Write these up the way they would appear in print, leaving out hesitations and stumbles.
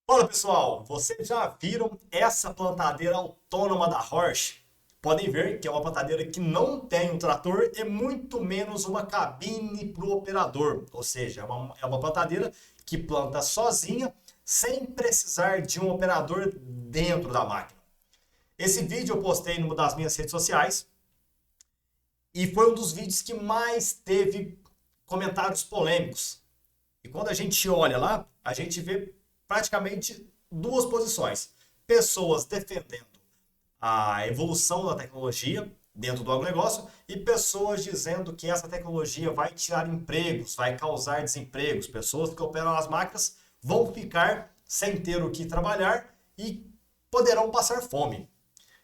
Fala pessoal, vocês já viram essa plantadeira autônoma da Horsch? Podem ver que é uma plantadeira que não tem um trator e muito menos uma cabine para o operador. Ou seja, é uma plantadeira que planta sozinha, sem precisar de um operador dentro da máquina. Esse vídeo eu postei numa das minhas redes sociais e foi um dos vídeos que mais teve comentários polêmicos. E quando a gente olha lá, a gente vê praticamente duas posições. Pessoas defendendo a evolução da tecnologia dentro do agronegócio e pessoas dizendo que essa tecnologia vai tirar empregos, vai causar desempregos. Pessoas que operam as máquinas vão ficar sem ter o que trabalhar e poderão passar fome.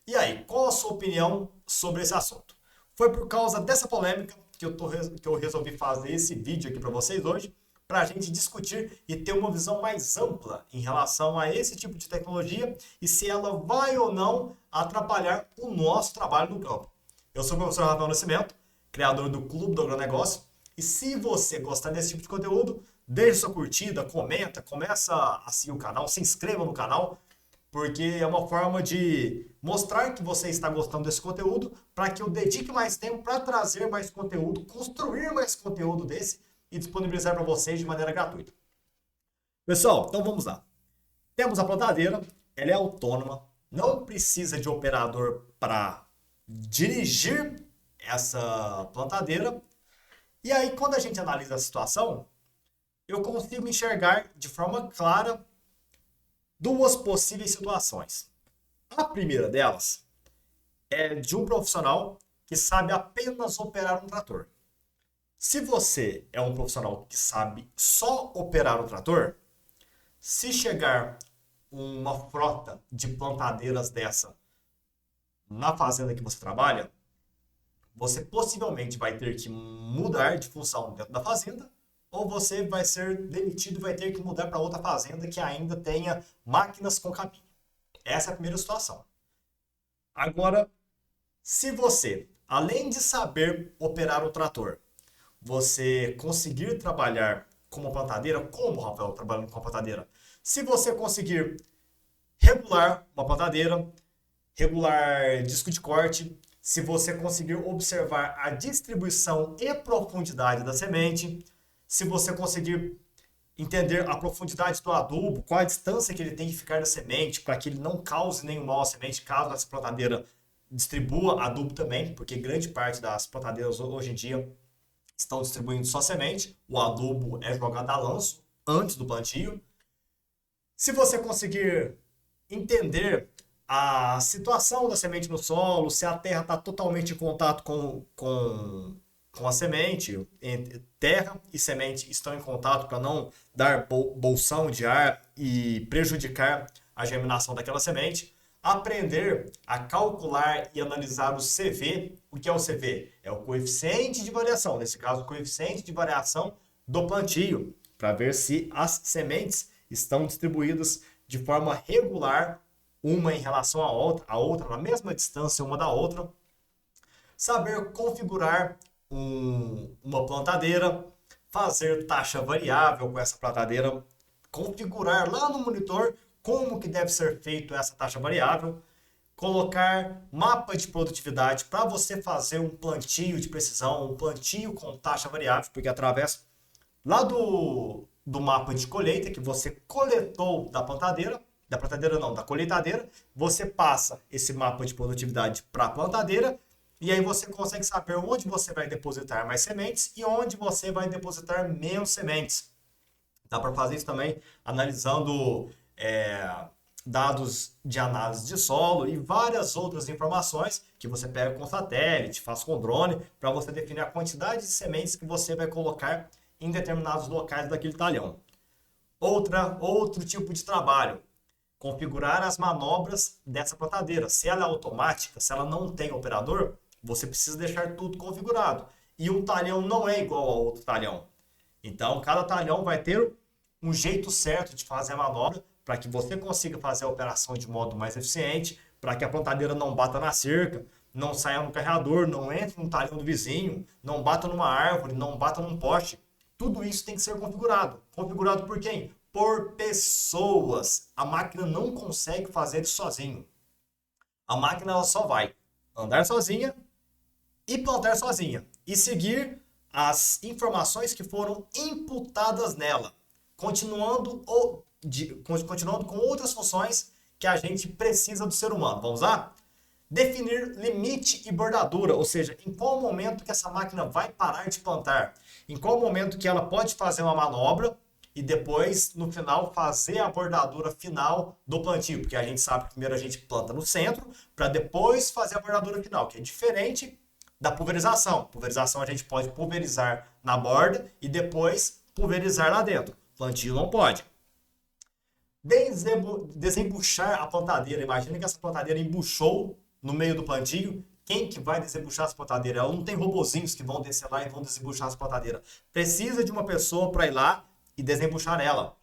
E aí, qual a sua opinião sobre esse assunto? Foi por causa dessa polêmica que eu resolvi fazer esse vídeo aqui para vocês hoje, para a gente discutir e ter uma visão mais ampla em relação a esse tipo de tecnologia e se ela vai ou não atrapalhar o nosso trabalho no campo. Eu sou o professor Rafael Nascimento, criador do Clube do Agronegócio, e se você gostar desse tipo de conteúdo, deixe sua curtida, comenta, começa a seguir o canal, se inscreva no canal, porque é uma forma de mostrar que você está gostando desse conteúdo para que eu dedique mais tempo para trazer mais conteúdo, construir mais conteúdo desse e disponibilizar para vocês de maneira gratuita. Pessoal, então vamos lá. Temos a plantadeira, ela é autônoma, não precisa de operador para dirigir essa plantadeira. E aí, quando a gente analisa a situação, eu consigo enxergar de forma clara duas possíveis situações. A primeira delas é de um profissional que sabe apenas operar um trator. Se você é um profissional que sabe só operar o trator, se chegar uma frota de plantadeiras dessa na fazenda que você trabalha, você possivelmente vai ter que mudar de função dentro da fazenda, ou você vai ser demitido e vai ter que mudar para outra fazenda que ainda tenha máquinas com cabine. Essa é a primeira situação. Agora, se você, além de saber operar o trator, você conseguir trabalhar com uma plantadeira, como, Rafael, trabalhando com uma plantadeira? Se você conseguir regular uma plantadeira, regular disco de corte, se você conseguir observar a distribuição e profundidade da semente, se você conseguir entender a profundidade do adubo, qual a distância que ele tem que ficar da semente, para que ele não cause nenhum mal à semente, caso essa plantadeira distribua adubo também, porque grande parte das plantadeiras hoje em dia estão distribuindo só semente, o adubo é jogado a lanço antes do plantio. Se você conseguir entender a situação da semente no solo, se a terra está totalmente em contato com a semente, terra e semente estão em contato para não dar bolsão de ar e prejudicar a germinação daquela semente, aprender a calcular e analisar o CV. O que é o CV? É o coeficiente de variação, nesse caso, o coeficiente de variação do plantio, para ver se as sementes estão distribuídas de forma regular, uma em relação à outra na mesma distância uma da outra. Saber configurar uma plantadeira, fazer taxa variável com essa plantadeira, configurar lá no monitor como que deve ser feito essa taxa variável, colocar mapa de produtividade para você fazer um plantio de precisão, um plantio com taxa variável, porque através lá do mapa de colheita que você coletou da plantadeira não, da colheitadeira, você passa esse mapa de produtividade para a plantadeira e aí você consegue saber onde você vai depositar mais sementes e onde você vai depositar menos sementes. Dá para fazer isso também analisando dados de análise de solo e várias outras informações que você pega com satélite, faz com drone, para você definir a quantidade de sementes que você vai colocar em determinados locais daquele talhão. Outro tipo de trabalho, configurar as manobras dessa plantadeira. Se ela é automática, se ela não tem operador, você precisa deixar tudo configurado. E um talhão não é igual ao outro talhão. Então, cada talhão vai ter um jeito certo de fazer a manobra para que você consiga fazer a operação de modo mais eficiente, para que a plantadeira não bata na cerca, não saia no carregador, não entre no talhão do vizinho, não bata numa árvore, não bata num poste. Tudo isso tem que ser configurado. Configurado por quem? por pessoas. A máquina não consegue fazer isso sozinho. A máquina ela só vai andar sozinha e plantar sozinha e seguir as informações que foram imputadas nela, continuando com outras funções que a gente precisa do ser humano. Vamos lá? Definir limite e bordadura, ou seja, em qual momento que essa máquina vai parar de plantar, em qual momento que ela pode fazer uma manobra e depois, no final, fazer a bordadura final do plantio, porque a gente sabe que primeiro a gente planta no centro, para depois fazer a bordadura final, que é diferente da pulverização. Pulverização a gente pode pulverizar na borda e depois pulverizar lá dentro. Plantio não pode. Desembuchar a plantadeira. Imagina que essa plantadeira embuchou no meio do plantio. Quem que vai desembuchar essa plantadeira? Ela não tem robozinhos que vão descer lá e vão desembuchar essa plantadeira. Precisa de uma pessoa para ir lá e desembuchar ela.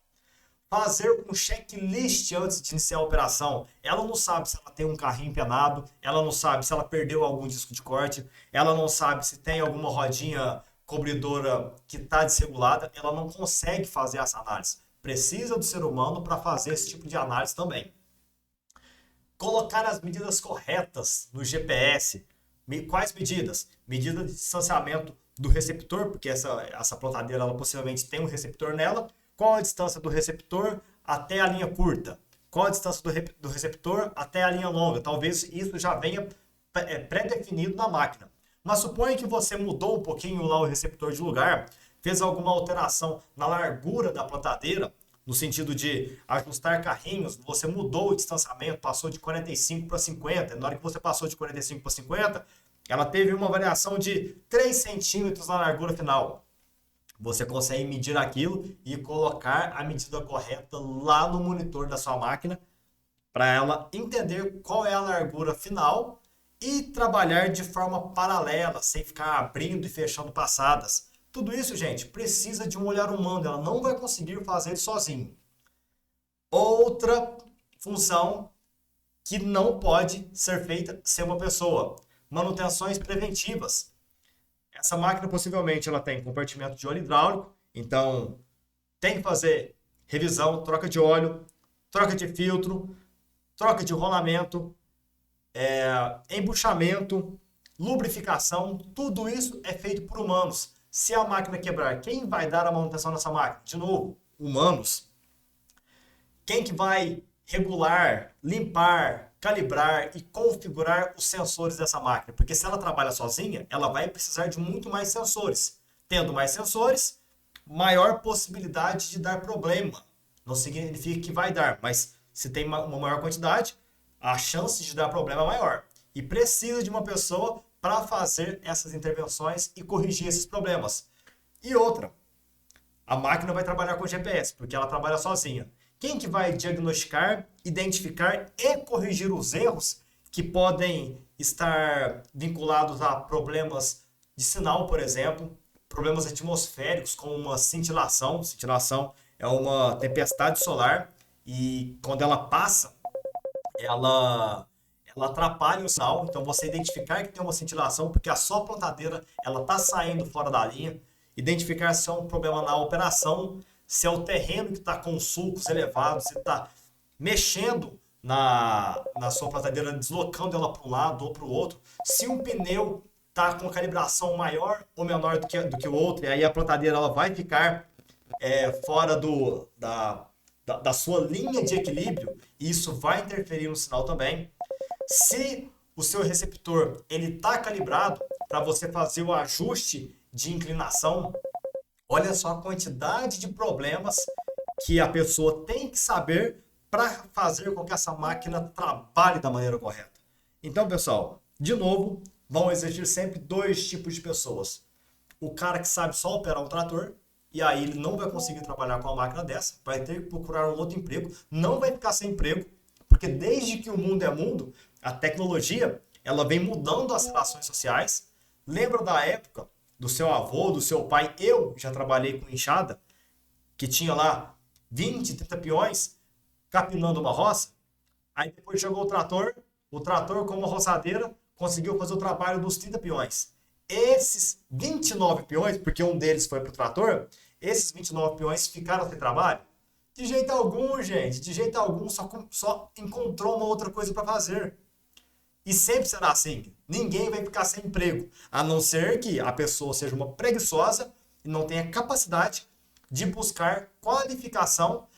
Fazer um checklist antes de iniciar a operação. Ela não sabe se ela tem um carrinho empenado, ela não sabe se ela perdeu algum disco de corte, ela não sabe se tem alguma rodinha cobridora que está desregulada, ela não consegue fazer essa análise. Precisa do ser humano para fazer esse tipo de análise também. Colocar as medidas corretas no GPS. Quais medidas? Medida de distanciamento do receptor, porque essa plantadeira ela possivelmente tem um receptor nela. Qual a distância do receptor até a linha curta? Qual a distância do receptor até a linha longa? Talvez isso já venha pré-definido na máquina. Mas suponha que você mudou um pouquinho lá o receptor de lugar, fez alguma alteração na largura da plantadeira, no sentido de ajustar carrinhos, você mudou o distanciamento, passou de 45 para 50. Na hora que você passou de 45 para 50, ela teve uma variação de 3 centímetros na largura final. Você consegue medir aquilo e colocar a medida correta lá no monitor da sua máquina para ela entender qual é a largura final e trabalhar de forma paralela, sem ficar abrindo e fechando passadas. Tudo isso, gente, precisa de um olhar humano, ela não vai conseguir fazer sozinho. Outra função que não pode ser feita sem uma pessoa: manutenções preventivas. Essa máquina possivelmente ela tem compartimento de óleo hidráulico, então tem que fazer revisão, troca de óleo, troca de filtro, troca de rolamento, embuchamento, lubrificação, tudo isso é feito por humanos. Se a máquina quebrar, quem vai dar a manutenção nessa máquina? De novo, humanos. Quem que vai regular, limpar, calibrar e configurar os sensores dessa máquina? Porque se ela trabalha sozinha, ela vai precisar de muito mais sensores. Tendo mais sensores, maior possibilidade de dar problema. Não significa que vai dar, mas se tem uma maior quantidade, a chance de dar problema é maior. E precisa de uma pessoa para fazer essas intervenções e corrigir esses problemas. E outra, a máquina vai trabalhar com GPS, porque ela trabalha sozinha. Quem que vai diagnosticar, identificar e corrigir os erros que podem estar vinculados a problemas de sinal, por exemplo, problemas atmosféricos, como uma cintilação. Cintilação é uma tempestade solar e quando ela passa, ela atrapalha o sinal. Então você identificar que tem uma cintilação porque a sua plantadeira ela está saindo fora da linha, identificar se é um problema na operação, se é o terreno que está com sulcos elevados, se está mexendo na sua plantadeira, deslocando ela para um lado ou para o outro, se um pneu está com calibração maior ou menor do que o outro, e aí a plantadeira ela vai ficar fora da sua linha de equilíbrio, e isso vai interferir no sinal também. Se o seu receptor ele está calibrado para você fazer o ajuste de inclinação, olha só a quantidade de problemas que a pessoa tem que saber para fazer com que essa máquina trabalhe da maneira correta. Então, pessoal, de novo, vão existir sempre dois tipos de pessoas. O cara que sabe só operar um trator, e aí ele não vai conseguir trabalhar com uma máquina dessa, vai ter que procurar um outro emprego, não vai ficar sem emprego, porque desde que o mundo é mundo, a tecnologia ela vem mudando as relações sociais. Lembra da época do seu avô, do seu pai? Eu já trabalhei com enxada, que tinha lá 20, 30 peões capinando uma roça. Aí depois chegou o trator com uma roçadeira conseguiu fazer o trabalho dos 30 peões. Esses 29 peões, porque um deles foi para o trator, esses 29 peões ficaram sem trabalho? De jeito algum, gente. De jeito algum, só encontrou uma outra coisa para fazer. E sempre será assim. Ninguém vai ficar sem emprego. A não ser que a pessoa seja uma preguiçosa e não tenha capacidade de buscar qualificação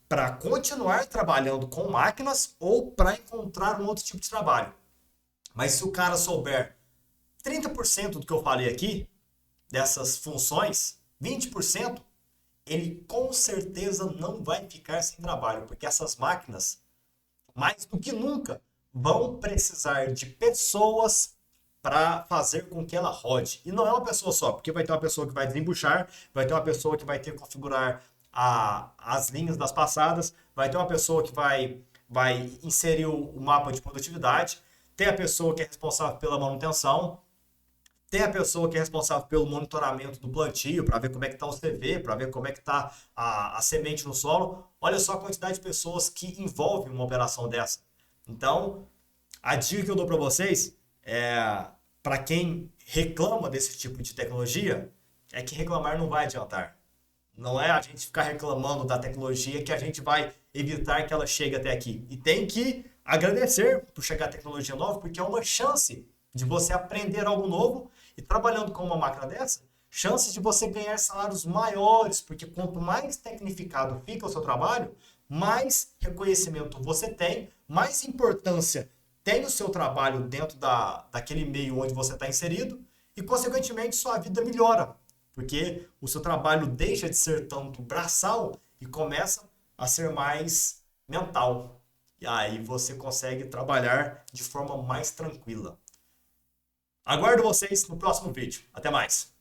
para continuar trabalhando com máquinas ou para encontrar um outro tipo de trabalho. Mas se o cara souber 30% do que eu falei aqui, dessas funções, 20%, ele com certeza não vai ficar sem trabalho, porque essas máquinas, mais do que nunca, vão precisar de pessoas para fazer com que ela rode. E não é uma pessoa só, porque vai ter uma pessoa que vai desembuchar, vai ter uma pessoa que vai ter que configurar as linhas das passadas, vai ter uma pessoa que vai inserir o mapa de produtividade, tem a pessoa que é responsável pela manutenção, tem a pessoa que é responsável pelo monitoramento do plantio, para ver como é que está o CV, para ver como é que está a semente no solo. Olha só a quantidade de pessoas que envolve uma operação dessa. Então, a dica que eu dou para vocês é, para quem reclama desse tipo de tecnologia, é que reclamar não vai adiantar. Não é a gente ficar reclamando da tecnologia que a gente vai evitar que ela chegue até aqui. E tem que agradecer por chegar a tecnologia nova, porque é uma chance de você aprender algo novo e trabalhando com uma máquina dessa, chances de você ganhar salários maiores, porque quanto mais tecnificado fica o seu trabalho, mais reconhecimento você tem, mais importância tem o seu trabalho dentro daquele meio onde você está inserido e, consequentemente, sua vida melhora, porque o seu trabalho deixa de ser tanto braçal e começa a ser mais mental. E aí você consegue trabalhar de forma mais tranquila. Aguardo vocês no próximo vídeo. Até mais!